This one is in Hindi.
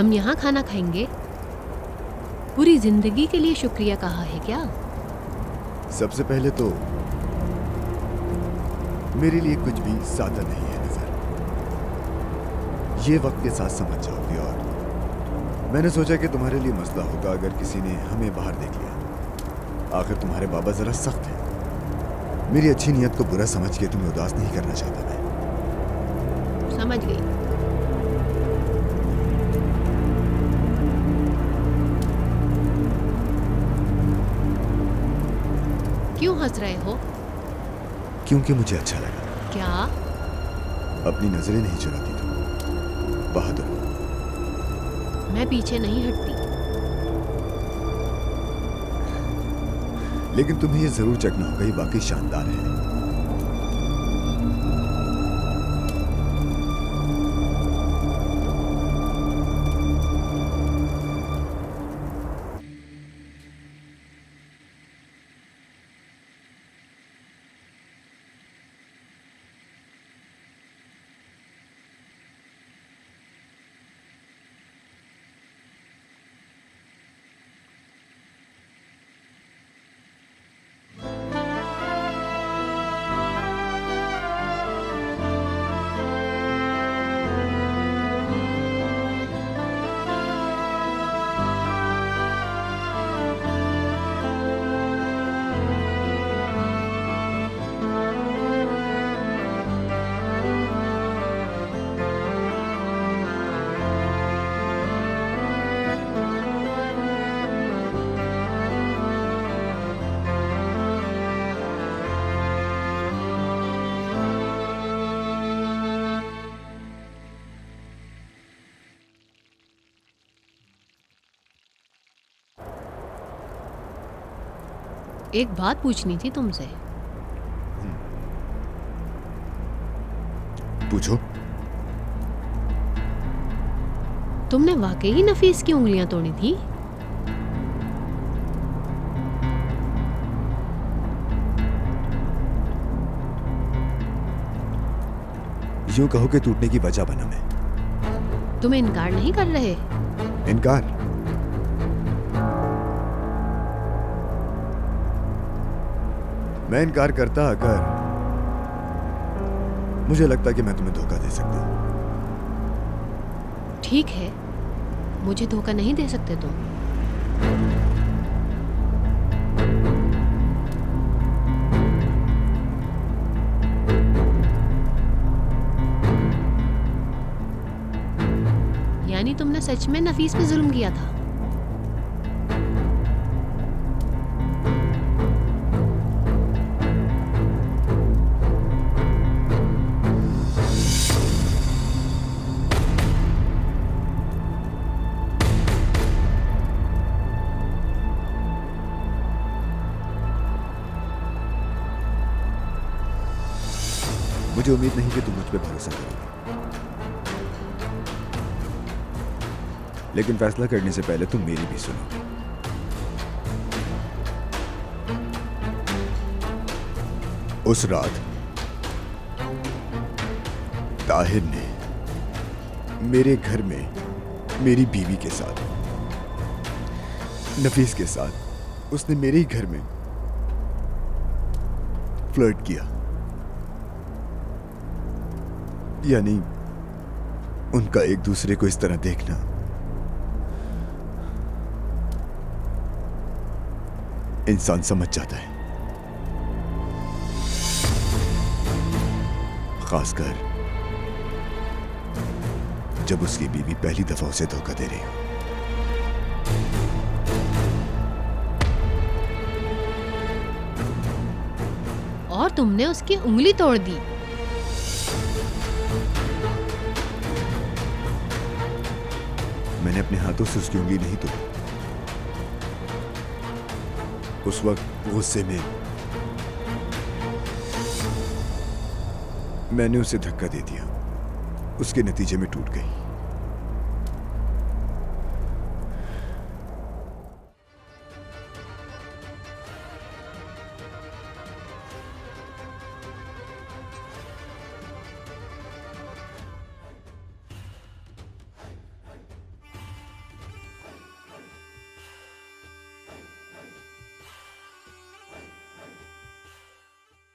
हम यहाँ खाना खाएंगे? पूरी जिंदगी के लिए शुक्रिया कहा है क्या? सबसे पहले तो मेरे लिए कुछ भी सादा नहीं है नजर, ये वक्त के साथ समझ जाओगे। और मैंने सोचा कि तुम्हारे लिए मसला होगा अगर किसी ने हमें बाहर देख लिया। आखिर तुम्हारे बाबा जरा सख्त हैं। मेरी अच्छी नीयत को बुरा समझ के तुम्हें उदास नहीं करना चाहता मैं। समझ गई। क्यों हंस रहे हो? क्योंकि मुझे अच्छा लगा। क्या? अपनी नजरें नहीं चुराती तुम, बहादुर हो। मैं पीछे नहीं हटती। लेकिन तुम्हें ये जरूर चखना होगा, ये वाकई शानदार है। एक बात पूछनी थी तुमसे। पूछो। तुमने वाकई नफीस की उंगलियां तोड़ी थी? यूं कहो कि टूटने की वजह बना मैं। तुम इनकार नहीं कर रहे? इनकार? मैं इनकार करता अगर मुझे लगता कि मैं तुम्हें धोखा दे सकता हूं। ठीक है, मुझे धोखा नहीं दे सकते तुम। यानी तुमने सच में नफीस पे जुल्म किया था? मुझे उम्मीद नहीं कि तुम मुझ पे भरोसा करोगे, लेकिन फैसला करने से पहले तुम मेरी भी सुनो। उस रात ताहिर ने मेरे घर में मेरी बीवी के साथ, नफीस के साथ, उसने मेरे ही घर में फ्लर्ट किया। यानी उनका एक दूसरे को इस तरह देखना इंसान समझ जाता है, खासकर जब उसकी बीवी पहली दफा उसे धोखा दे रही हो। और तुमने उसकी उंगली तोड़ दी। मैंने अपने हाथों से उसकी उंगली नहीं तोड़ी। उस वक्त गुस्से में मैंने उसे धक्का दे दिया, उसके नतीजे में टूट गई।